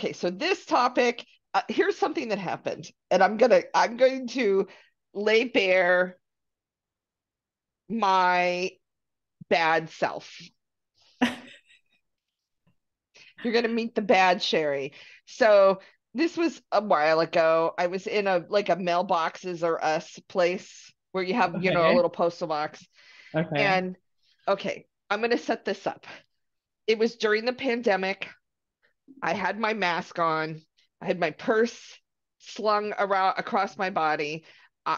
okay, so this topic, here's something that happened, and I'm going to lay bare my bad self. You're going to meet the bad Sherry. So this was a while ago. I was in a like a mailboxes or us place where you have, a Okay. little postal box. Okay. And okay, I'm going to set this up. It was during the pandemic. I had my mask on. I had my purse slung around across my body.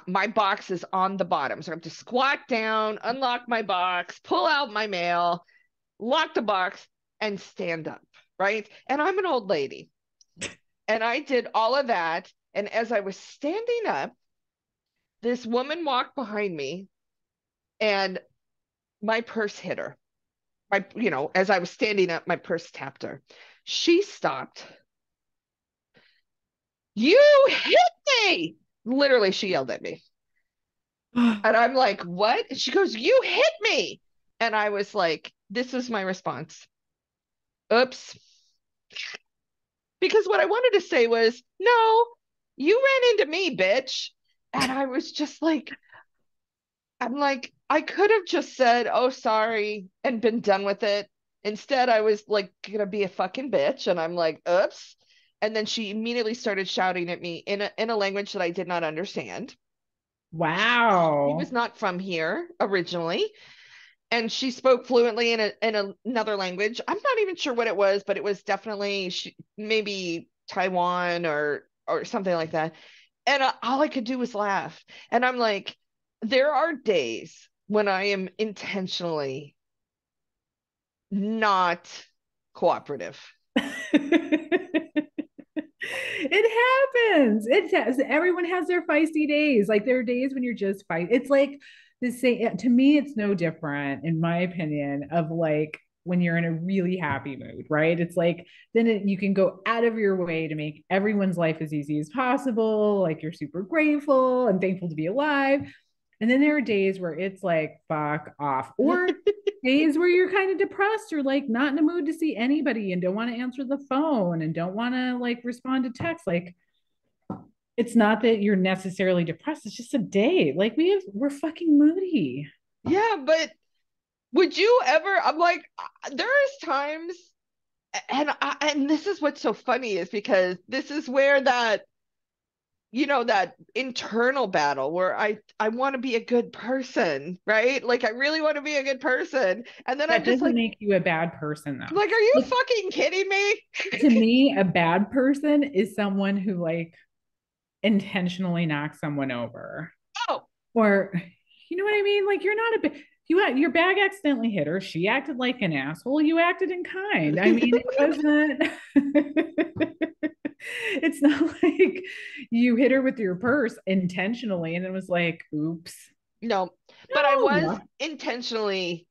My box is on the bottom. So I have to squat down, unlock my box, pull out my mail, lock the box, and stand up. Right. And I'm an old lady. And I did all of that. And as I was standing up, this woman walked behind me and my purse hit her. As I was standing up, my purse tapped her. She stopped. You hit me. Literally, she yelled at me. And I'm like, what? And she goes, you hit me. And I was like, this was my response. Oops. Because what I wanted to say was, no, you ran into me, bitch. And I was just like, I'm like, I could have just said, oh, sorry, and been done with it. Instead, I was like, gonna be a fucking bitch. And I'm like, oops. And then she immediately started shouting at me in a language that I did not understand. She was Wow. not from here originally, and she spoke fluently in another language. I'm not even sure what it was, but it was definitely maybe Taiwan or something like that. And all I could do was laugh. And I'm like, there are days when I am intentionally not cooperative. It happens. Everyone has their feisty days. Like there are days when you're just fight. It's like the same to me, it's no different, in my opinion, of like when you're in a really happy mood, right? It's like you can go out of your way to make everyone's life as easy as possible. Like you're super grateful and thankful to be alive. And then there are days where it's like, fuck off. Or days where you're kind of depressed or like not in the mood to see anybody and don't want to answer the phone and don't want to like respond to text. Like, it's not that you're necessarily depressed. It's just a day. Like we're fucking moody. Yeah, but would you ever? I'm like, there is times, and this is what's so funny is because this is where that internal battle where I want to be a good person, right? Like I really want to be a good person. And then I'm That just doesn't like, make you a bad person though. are you Like fucking kidding me? to me, a bad person is someone who like intentionally knocks someone over. Oh, Or you know what I mean? Like you're not your bag accidentally hit her. She acted like an asshole. You acted in kind. I mean, it wasn't it's not like you hit her with your purse intentionally and it was like, oops. no, but I was No. intentionally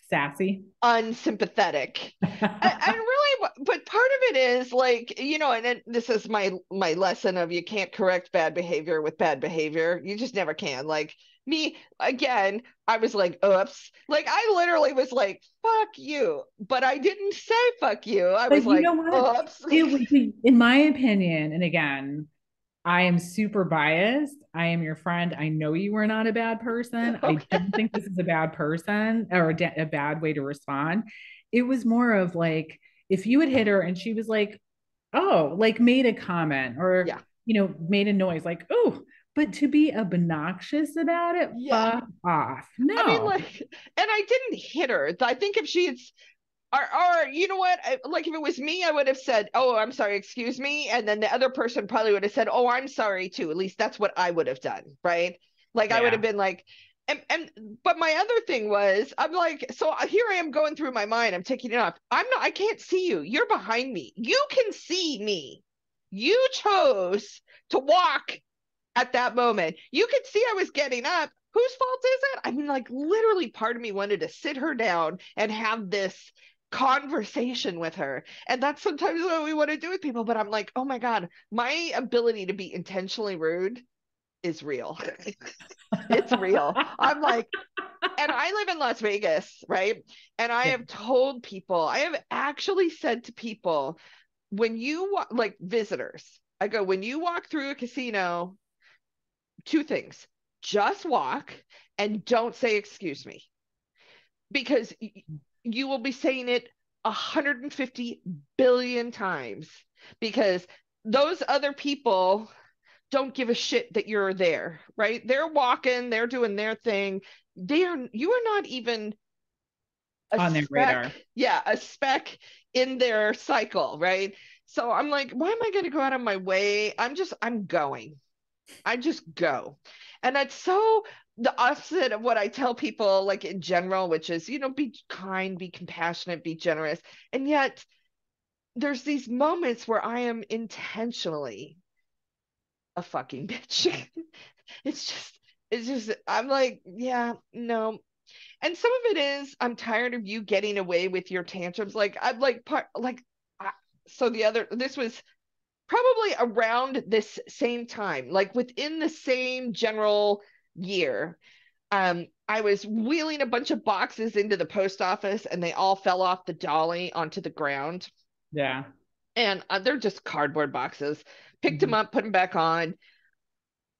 Sassy. unsympathetic. I really, but part of it is like, and then this is my lesson of you can't correct bad behavior with bad behavior. You just never can. Like me again, I was like, oops. Like I literally was like, fuck you. But I didn't say fuck you. I was But you like, know what? oops. It would be, in my opinion, and again, I am super biased. I am your friend. I know you are not a bad person. I Okay. don't think this is a bad person or a bad way to respond. It was more of like if you had hit her and she was like, oh, like made a comment or, Yeah. made a noise like, oh, but to be obnoxious about it, Yeah. fuck off. I mean, No. like, and I didn't hit her. I think if she had or you know what? Like if it was me, I would have said, "Oh, I'm sorry, excuse me," and then the other person probably would have said, "Oh, I'm sorry too." At least that's what I would have done, right? Like I would have Yeah. been like, and but my other thing was, I'm like, so here I am going through my mind. I'm taking it off. I can't see you. You're behind me. You can see me. You chose to walk at that moment. You could see I was getting up. Whose fault is it? I mean, like, literally, part of me wanted to sit her down and have this conversation with her. And that's sometimes what we want to do with people. But I'm like, oh my God, my ability to be intentionally rude is real. It's real. I'm like, and I live in Las Vegas, right? And I Yeah. have told people, I have actually said to people, when you like visitors, I go, when you walk through a casino, two things: just walk and don't say excuse me, because you will be saying it 150 billion times, because those other people don't give a shit that you're there, right? They're walking, they're doing their thing. You are not even a On their speck, radar. yeah, a speck in their cycle, right? So I'm like, why am I going to go out of my way? I'm going. I just go. And that's so the opposite of what I tell people, like in general, which is, be kind, be compassionate, be generous. And yet there's these moments where I am intentionally a fucking bitch. it's just, I'm like, yeah, no. And some of it is, I'm tired of you getting away with your tantrums. Like, I'm like, so this was probably around this same time, like within the same general year. I was wheeling a bunch of boxes into the post office and they all fell off the dolly onto the ground. Yeah. And they're just cardboard boxes. Picked them Mhm. up, put them back on,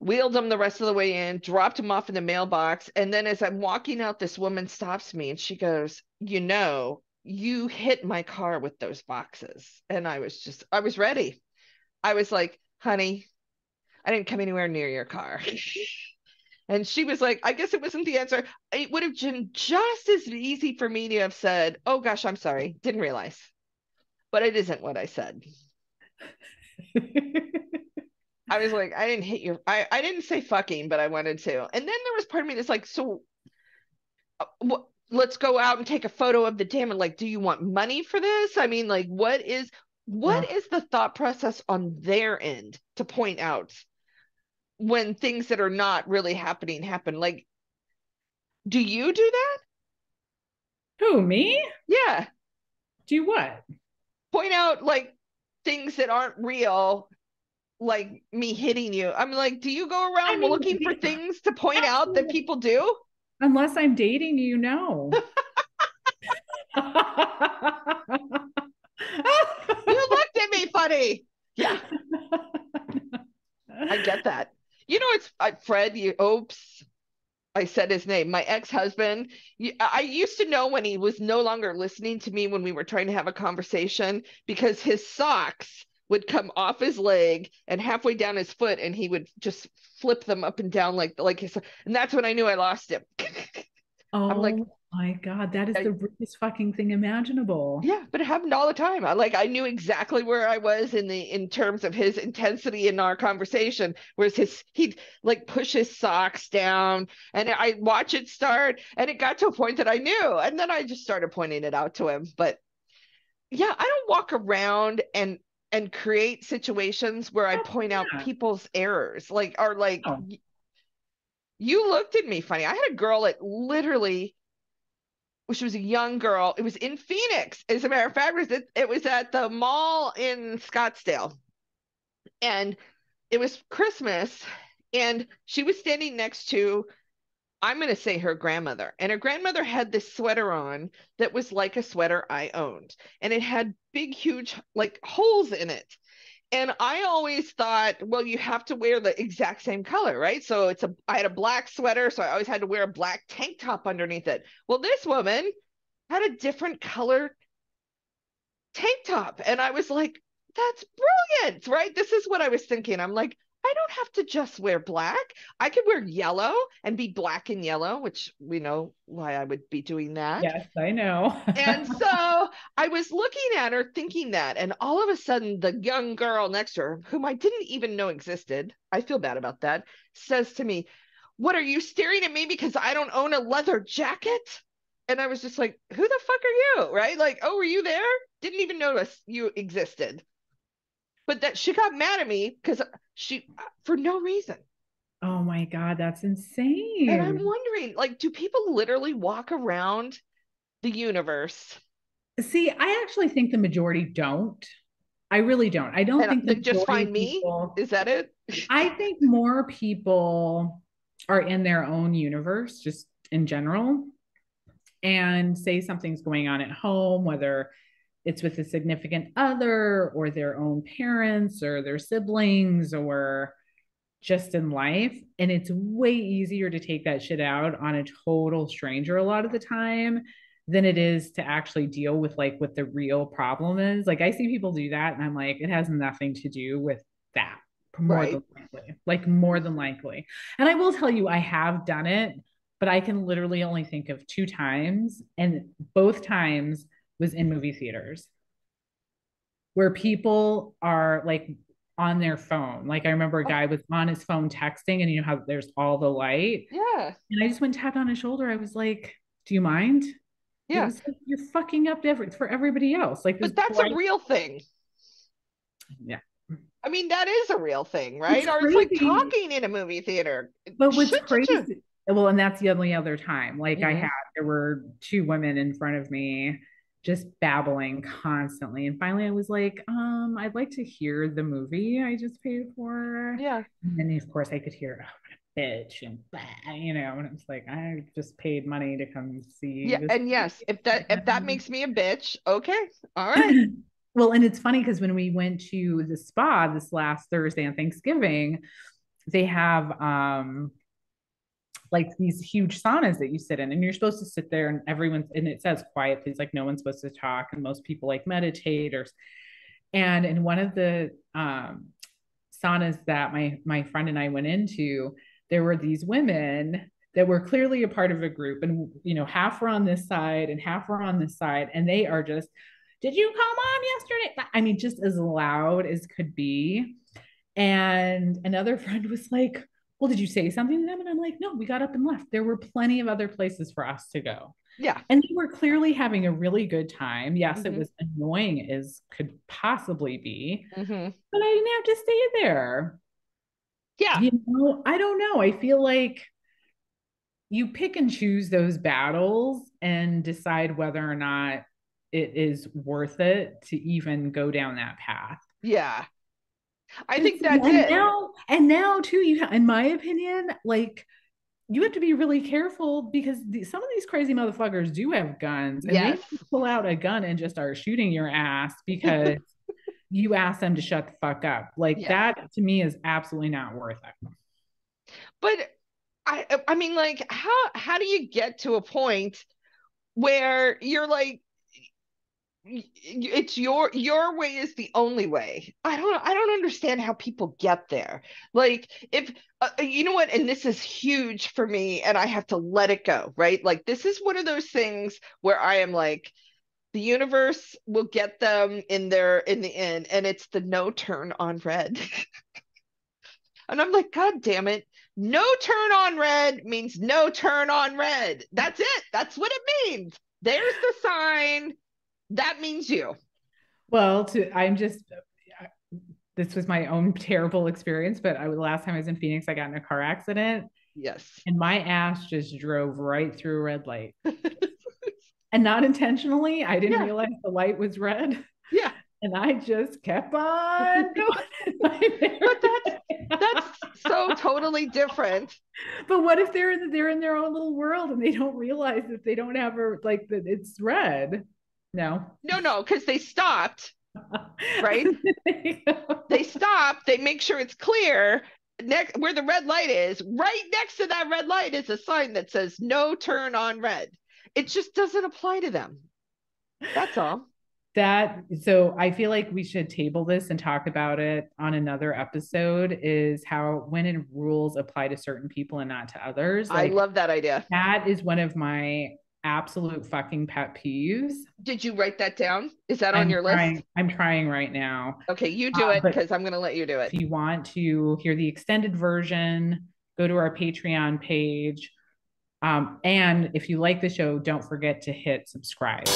wheeled them the rest of the way in, dropped them off in the mailbox. And then as I'm walking out, this woman stops me and she goes, you hit my car with those boxes. And I was ready. I was like, honey, I didn't come anywhere near your car. And she was like, I guess it wasn't the answer. It would have been just as easy for me to have said, oh gosh, I'm sorry, didn't realize. But it isn't what I said. I was like, I didn't hit your, I didn't say fucking, but I wanted to. And then there was part of me that's like, so let's go out and take a photo of the dam. And like, do you want money for this? I mean, like, what Oh, is the thought process on their end to point out when things that are not really happening happen? Like, do you do that? who, me? Yeah. Do what? Point out like things that aren't real, like me hitting you. I'm like, do you go I around mean, looking for things to point out that absolutely. people do? Unless I'm dating you, no. You looked at me funny. Yeah, I get that. Fred, oops, I said his name. My ex-husband, I used to know when he was no longer listening to me when we were trying to have a conversation, because his socks would come off his leg and halfway down his foot and he would just flip them up and down like his, and that's when I knew I lost him. I'm like, Oh my God, that is yeah, the richest fucking thing imaginable. yeah, but it happened all the time. I knew exactly where I was in terms of his intensity in our conversation. Whereas he'd like push his socks down, and I watch it start, and it got to a point that I knew, and then I just started pointing it out to him. But yeah, I don't walk around and create situations where I Oh, point out yeah. people's errors, like or like Oh, you looked at me funny. I had a girl that literally, she was a young girl. It was in Phoenix. As a matter of fact, it was at the mall in Scottsdale. And it was Christmas. And she was standing next to, I'm going to say her grandmother. And her grandmother had this sweater on that was like a sweater I owned. And it had big, huge, like holes in it. And I always thought, well, you have to wear the exact same color, right? So I had a black sweater, so I always had to wear a black tank top underneath it. Well, this woman had a different color tank top. And I was like, that's brilliant, right? This is what I was thinking. I'm like, I don't have to just wear black. I could wear yellow and be black and yellow, which we know why I would be doing that. yes, I know. And so I was looking at her thinking that. And all of a sudden, the young girl next to her, whom I didn't even know existed, I feel bad about that, says to me, what, are you staring at me because I don't own a leather jacket? And I was just like, who the fuck are you? Right? Like, oh, were you there? Didn't even notice you existed. But that she got mad at me because for no reason. Oh my God, that's And I'm insane. wondering, like, do people literally walk around the universe See, I actually think the majority don't. I really don't. I don't and think the they just majority find of me? people, Is that it? I think more people are in their own universe, just in general, and say something's going on at home, whether it's with a significant other or their own parents or their siblings or just in life. And it's way easier to take that shit out on a total stranger a lot of the time than it is to actually deal with like what the real problem is. Like I see people do that and I'm like, it has nothing to do with that, more Right. than likely, like more than likely. And I will tell you, I have done it, but I can literally only think of two times. And both times was in movie theaters where people are like on their phone. Like I remember a Oh, guy was on his phone texting, and you know how there's all the light. yeah. And I just went tapped on his shoulder. I was like, "Do you mind?" He Yeah. was like, "You're fucking up for everybody else." Like this But that's a bright, real thing. yeah. I mean, that is a real thing, What's right? Or it's like crazy, talking in a movie theater. but what's Shouldn't you? crazy, well, and that's the only other time. Like I Hmm. had, there were two women in front of me just babbling constantly. And finally I was like, I'd like to hear the movie I just paid for. Yeah. And then of course I could hear, oh, what a bitch and blah, you know, and it's like, I just paid money to come see Yeah. this. And yes, if that makes me a bitch, okay. All right. Well, and it's funny because when we went to the spa this last Thursday on Thanksgiving, they have like these huge saunas that you sit in, and you're supposed to sit there and everyone's, and it says quiet please, like no one's supposed to talk, and most people like meditate or, and in one of the saunas that my friend and I went into, there were these women that were clearly a part of a group, and you know, half were on this side and half were on this side, and they are just, did you call mom yesterday? I mean, just as loud as could be. And another friend was like, well, did you say something to them? And I'm like, no, we got up and left. There were plenty of other places for us to go. Yeah. And they were clearly having a really good time. Yes, it Hmm. was annoying as could possibly be, Hmm. but I didn't have to stay there. Yeah. You know, I don't know. I feel like you pick and choose those battles and decide whether or not it is worth it to even go down that path. Yeah. I And, think that's and it. now, and now too, you in my opinion, like you have to be really careful because some of these crazy motherfuckers do have guns, and they Yes. pull out a gun and just are shooting your ass because you ask them to shut the fuck up. Like Yeah. that to me is absolutely not worth it. But I mean, like, how do you get to a point where you're like, it's your way is the only way. I don't understand how people get there. Like if you know what, and this is huge for me and I have to let it go, right? Like this is one of those things where I am like, the universe will get them in the end, and it's the no turn on red. And I'm like, God damn it. No turn on red means no turn on red. That's it. That's what it means. There's the sign. That means you. Well, I'm just, this was my own terrible experience, but the last time I was in Phoenix, I got in a car accident Yes. and my ass just drove right through a red light. And not intentionally. I didn't Yeah. realize the light was red. Yeah. And I just kept on going. But that's so totally different. But what if they're in their own little world and they don't realize that they don't have a, like that it's red? No. No, no, because they stopped, right? They stop, they make sure it's clear. Next where the red light is, right next to that red light is a sign that says no turn on red. It just doesn't apply to them. That's all. That, so I feel like we should table this and talk about it on another episode, is how when in rules apply to certain people and not to others. I Like love that idea. that is one of my absolute fucking pet peeves. Did you write that down? Is that on your list? I'm trying right now. Okay, you do it But because I'm going to let you do it. if you want to hear the extended version, go to our Patreon page. And if you like the show, don't forget to hit subscribe.